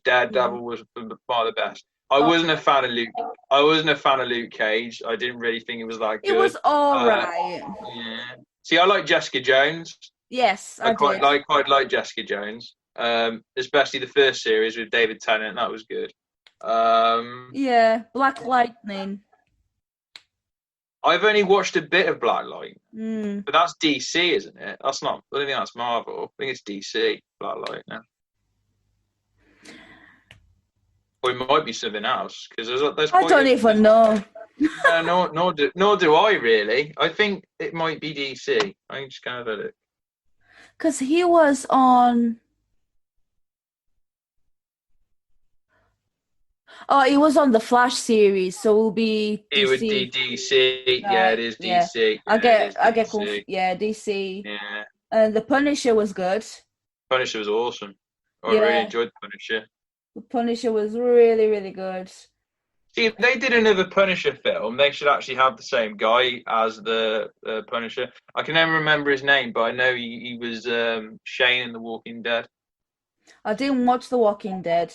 Daredevil was far the best. I Oh, wasn't a fan of Luke. I wasn't a fan of Luke Cage. I didn't really think it was that it good. was all Uh, right. yeah. See, I like Jessica Jones. Yes, I I did. quite like Jessica Jones. Especially the first series with David Tennant. That was good. Um, Yeah, Black Lightning. I've only watched a bit of Black Light, Mm. but that's DC, isn't it? That's not. I don't think that's Marvel. I think it's DC. Black Light now, or it might be something else because there's I quite don't a. even know. No, nor do I really. I think it might be DC. I'm just gonna have a look. Because he was on. Oh, he was on the Flash series, so it will be It would be DC. DC. Yeah, it Right, is yeah. DC. Yeah, it is I get DC. yeah, DC. Yeah, And the Punisher was good. Punisher was awesome. I really Yeah, enjoyed Punisher. the Punisher was really, really good. See, if they did another Punisher film, they should actually have the same guy as the Punisher. I can never remember his name, but I know he was Shane in The Walking Dead. I didn't watch The Walking Dead.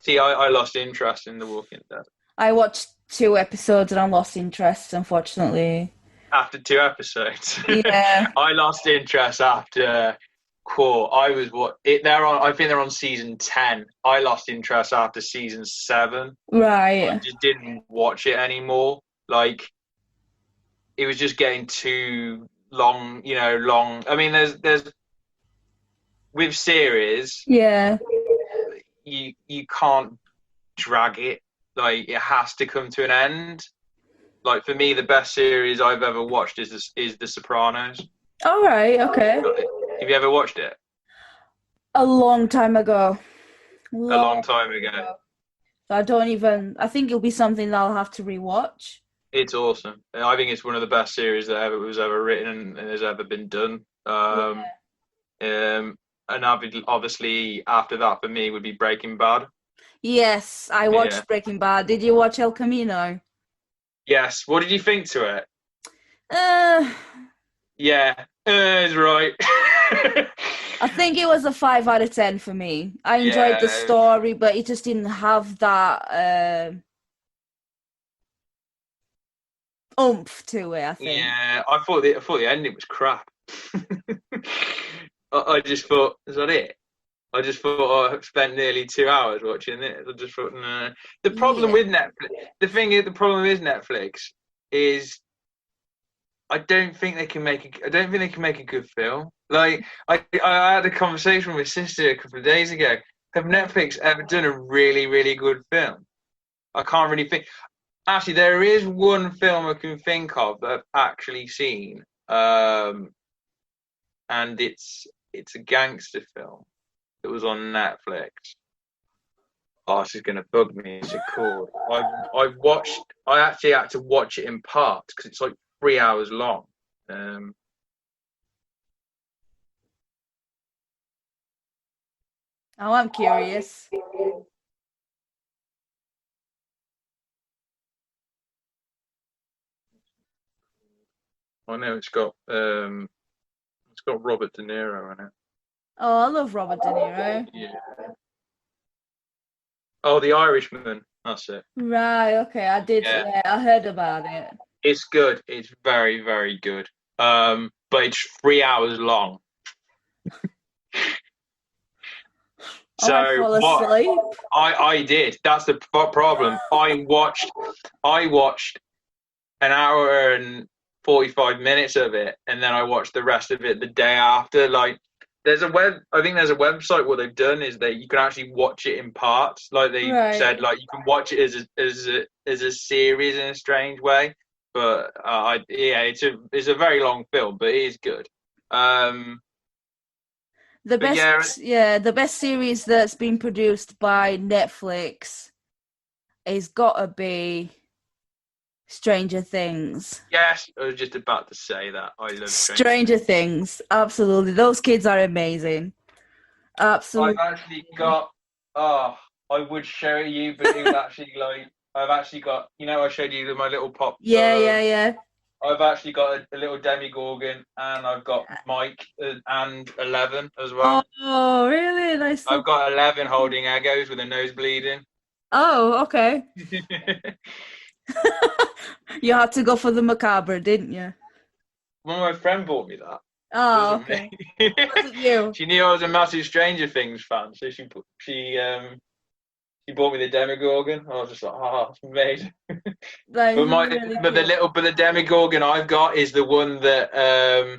See, I lost interest in The Walking Dead I watched 2 episodes and I lost interest, unfortunately. after 2 episodes. Yeah, I lost interest after Core. I was what it they're on. I think they're on season 10. I lost interest after season 7. I right. just didn't watch it anymore. Like it was just getting too long. Long. I mean, there's with series, Yeah. you can't drag it. Like it has to come to an end. Like for me, the best series I've ever watched is The Sopranos. All right, okay. Have you ever watched it? A long time ago. A long Long time time ago. ago. So I don't even, I think it'll be something that I'll have to rewatch. It's awesome. I think it's one of the best series that ever was ever written and has ever been done. Yeah. And obviously after that for me would be Breaking Bad. Yes, I Yeah. watched Breaking Bad. Did you watch El Camino? Yes. What did you think to it? Uh, Yeah, it's right. I think it was a 5 out of 10 for me. I enjoyed the Yeah, story, but it just didn't have that oomph to it, I think. yeah. I thought the ending was crap. I just thought, is that it? I just thought I spent nearly 2 hours watching it. I just thought, no. The problem Yeah. with Netflix, the problem is Netflix is I don't think they can make a good film. Like I had a conversation with my sister a couple of days ago. Have Netflix ever done a really, really good film? I can't really think. Actually, there is one film I can think of that I've actually seen, and it's a gangster film that was on Netflix. Oh, this is going to bug me. Is it called? I've watched. I actually had to watch it in parts because it's like 3 hours long. Um, Oh, I'm curious. I know it's got Robert De Niro in it. Oh, I love Robert De Niro. Yeah. Oh, The Irishman. That's it. Right, okay, I did, Yeah, yeah, I heard about it. it's good. It's very, very good. But it's 3 hours long. I might So fall what asleep. I did. That's the problem. I watched an hour and 45 minutes of it, and then I watched the rest of it the day after. Like, I think there's a website. What they've done is that you can actually watch it in parts. Like they said, Right. like you can watch it as a series in a strange way. But yeah, it's a very long film, but it is good. Um, The but yeah, best, yeah, the best series that's been produced by Netflix is gotta be Stranger Things. yes, I was just about to say that. I love Stranger Stranger Things. Things, absolutely. Those kids are amazing. I've Absolutely. actually got. Oh, I would show you, but it would actually like I've actually got. I showed you my little pop. Yeah, yeah, yeah. I've actually got a little Demigorgon, and I've got Mike and 11 as well. Oh, really? Nice. I've got 11 holding Eggos with a nose bleeding. Oh, okay. You had to go for the macabre, didn't you? Well, my friend bought me that. Oh, Wasn't okay. me. Was it you? She knew I was a massive Stranger Things fan, so she bought me the Demigorgon. I was just like, it's amazing. That is But really cute. the Demigorgon I've got is the one that I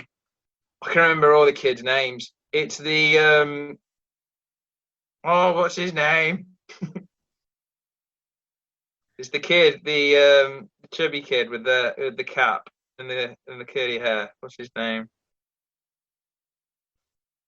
can remember all the kids' names. It's the what's his name? It's the kid, the chubby kid with the cap and the curly hair. What's his name?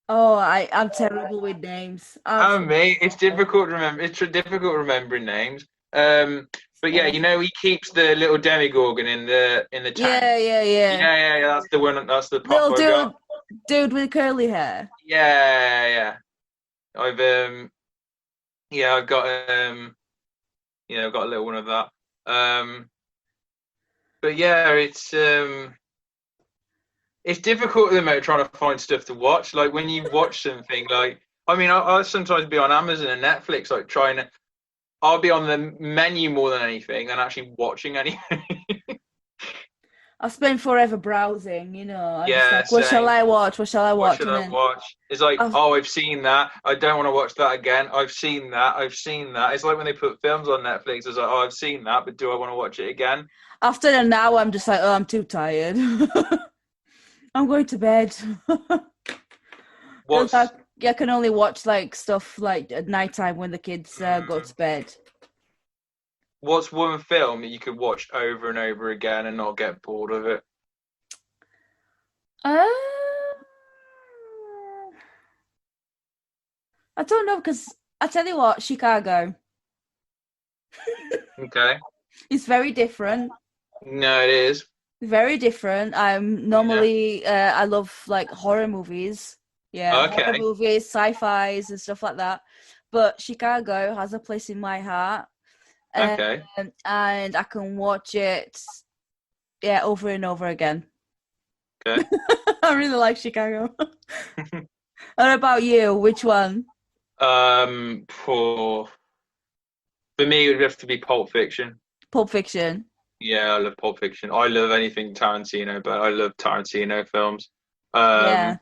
Oh, I'm terrible with names. Oh, Absolutely. mate, it's difficult to remember. It's difficult remembering names. But yeah, Awful. you know, he keeps the little Demigorgon in the tank. Yeah, yeah, yeah. Yeah. That's the one. That's the pop Little I got. dude with curly hair. Yeah. I've I've got I've got a little one of that. But yeah, it's difficult at the moment trying to find stuff to watch. Like when you watch something, like I mean, I'll sometimes be on Amazon and Netflix, like trying to. I'll be on the menu more than anything than actually watching anything. I spend forever browsing, you know. I'm just Yeah, like, what shall same. I watch? What shall I What watch? should And I then watch? It's like, I've, oh, I've seen that. I don't want to watch that again. I've seen that. I've seen that. It's like when they put films on Netflix. It's like, oh, I've seen that, but do I want to watch it again? after an hour, I'm just like, oh, I'm too tired. I'm going to bed. Because What's I can only watch like stuff like at nighttime when the kids go mm, to bed. what's one film that you could watch over and over again and not get bored of it? Uh, I don't know because I tell you what, Chicago. Okay. It's very different. No, it is. Very different. I'm Yeah. normally I love like horror movies. Yeah, horror Okay. movies, sci-fis and stuff like that. But Chicago has a place in my heart. Okay. And I can watch it over and over again. Okay. I really like Chicago. What about you? Which one? For me, it would have to be Pulp Fiction. Pulp Fiction. Yeah, I love Pulp Fiction. I love anything Tarantino, but I love Tarantino films. Um, Yeah.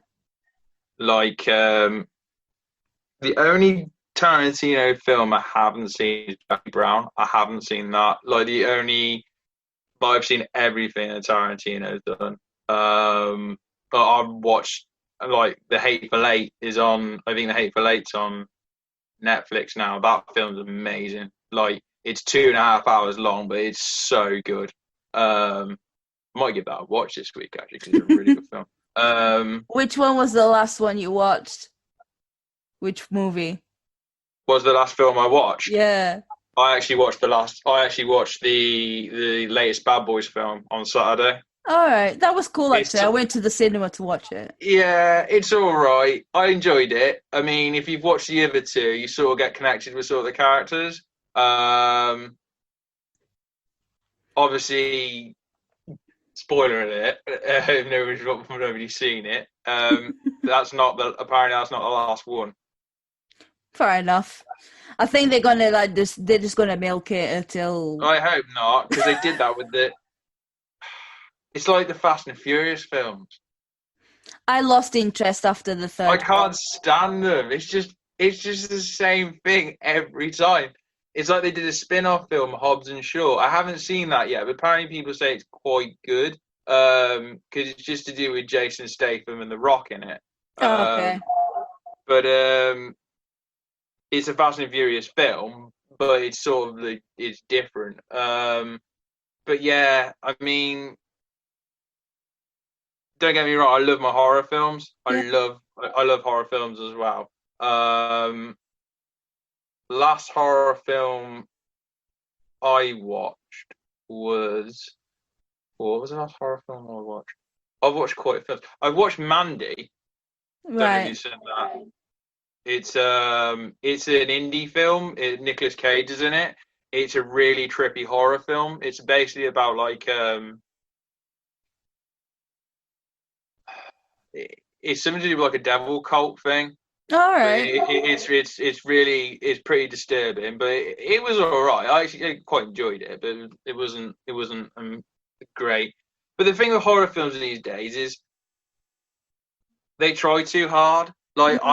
the only Tarantino film I haven't seen is Jackie Brown. I haven't seen that. But I've seen everything that Tarantino's done. But I've watched like The Hateful Eight is on. I think The Hateful Eight's on Netflix now. That film's amazing. Like it's 2.5 hours long, but it's so good. I might give that a watch this week actually because it's a really good film. Which one was the last one you watched? Which movie? Was the last film I watched? Yeah. I actually watched the latest Bad Boys film on Saturday. All right. That was cool It's actually. I went to the cinema to watch it. yeah, it's all right. I enjoyed it. I mean, if you've watched the other two, you sort of get connected with sort of the characters. Obviously, spoiler alert, if nobody's seen it. Apparently that's not the last one. Fair enough. I think they're gonna like this. They're just gonna milk it until. I hope not, because they did that with the. It's like the Fast and Furious films. I lost interest after the I third one. can't stand them. It's just the same thing every time. It's like they did a spin-off film, Hobbs and Shaw. I haven't seen that yet, but apparently people say it's quite good. Because it's just to do with Jason Statham and The Rock in it. Oh, okay. But it's a Fast and Furious film, but it's different. But yeah, I mean, don't get me wrong. I love my horror films. Yeah. I love horror films as well. Last horror film I watched was what was the last horror film I watched? I've watched quite a few. I've watched Mandy. Don't know if Right. you've seen that. It's an indie film. Nicolas Cage is in it. It's a really trippy horror film. It's basically about like it's something to do with like a devil cult thing. All But right. it's pretty disturbing. But it was all right. I actually quite enjoyed it, but it wasn't great. But the thing with horror films these days is they try too hard. Like Mm,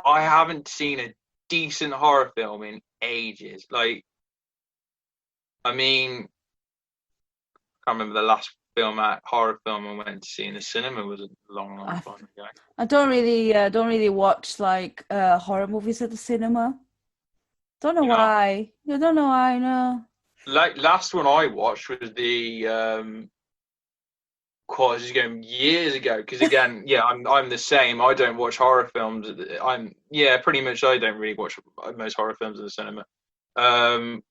I haven't seen a decent horror film in ages. Like I mean, I can't remember the last horror film I went to see in the cinema was a long, long I, time ago. I don't really watch like horror movies at the cinema. Don't know You know, why. I don't know why. No. like last one I watched was the quite this is going years ago because again, yeah, I'm the same. I don't watch horror films. Pretty much. I don't really watch most horror films in the cinema.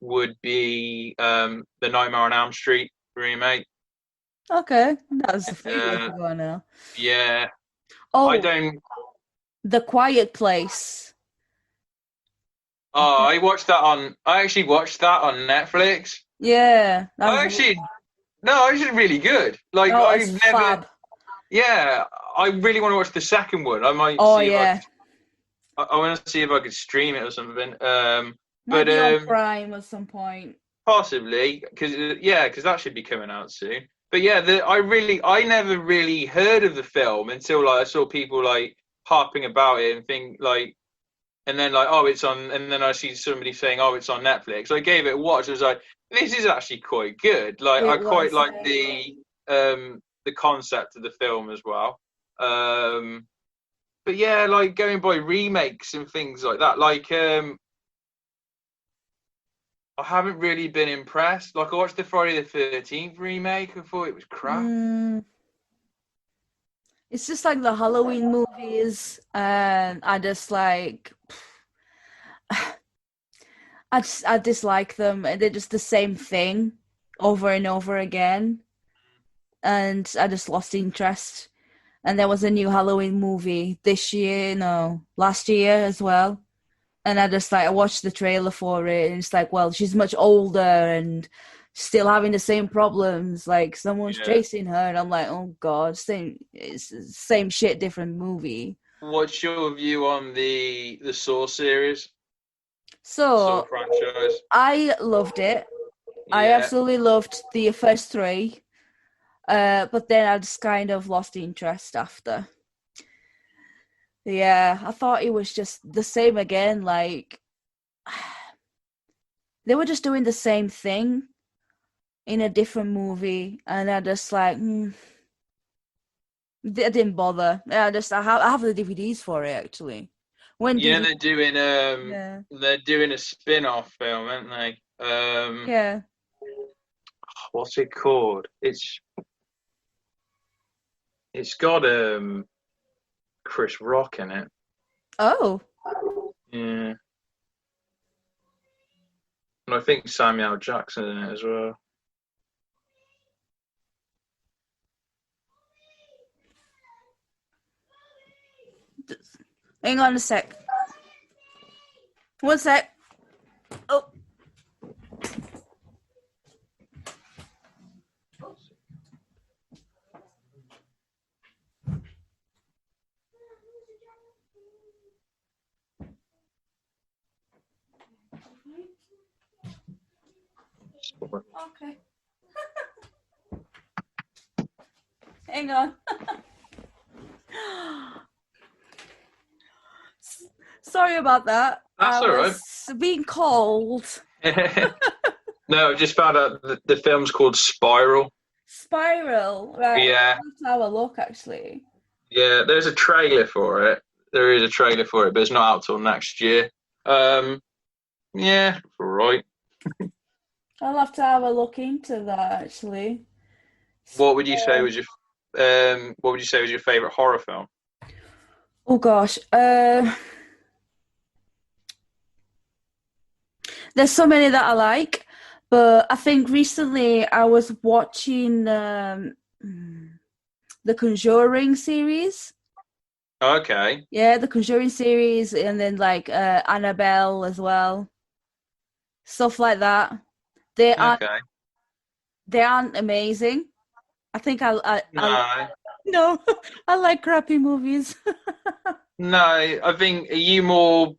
Would be the Nightmare on Elm Street remake. Okay, that was a few years Uh, ago now. yeah, I Oh, don't. The Quiet Place. Oh, I watched that on. I actually watched that on Netflix. Yeah, that I was actually no, actually really good. Like oh, it's I've never. fab. Yeah, I really want to watch the second one. I might Oh see if I yeah, could. I want to see if I could stream it or something. might But be on Prime at some point. possibly because that should be coming out soon. But yeah, I never really heard of the film until like I saw people like harping about it and think like, and then like oh it's on, and then I see somebody saying oh it's on Netflix. So I gave it a watch. I was like, this is actually quite good. Like I It quite was. like the concept of the film as well. But yeah, like going by remakes and things like that. Like I haven't really been impressed. Like I watched the Friday the 13th remake. I thought it was crap. Mm, it's just like the Halloween movies, and I just like I dislike them, and they're just the same thing over and over again, and I just lost interest. And there was a new Halloween movie this year, no, last year as well. And I just like I watched the trailer for it, and it's like, well, she's much older and still having the same problems. Like someone's Yeah. chasing her, and I'm like, oh god, it's the same shit, different movie. What's your view on the Saw series, Saw So franchise? I loved it. I Yeah. absolutely loved the first three, but then I just kind of lost interest after. Yeah, I thought it was just the same again. Like they were just doing the same thing in a different movie, and I just like I didn't bother. I have the DVDs for it actually. When You know DVD, yeah, they're doing a spin-off film, aren't they? yeah. What's it called? It's got Chris Rock in it. Oh, Yeah. And I think Samuel Jackson in it as well. hang on a sec. One sec. Oh, okay. Hang on. Sorry about that. That's I all right. was being called. No, I just found out the film's called Spiral. Spiral. Right. Yeah, Let's have a look actually. yeah. There's a trailer for it. There is a trailer for it, but it's not out till next year. Um, yeah, all right. I'll have to have a look into that actually. What would you say was your What would you say was your favorite horror film? Oh gosh. There's so many that I like, but I think recently I was watching the Conjuring series. Okay, Yeah, the Conjuring series, and then like Annabelle as well, stuff like that. They aren't okay. they aren't amazing. I think I No. No, I like crappy movies. No, I think are you more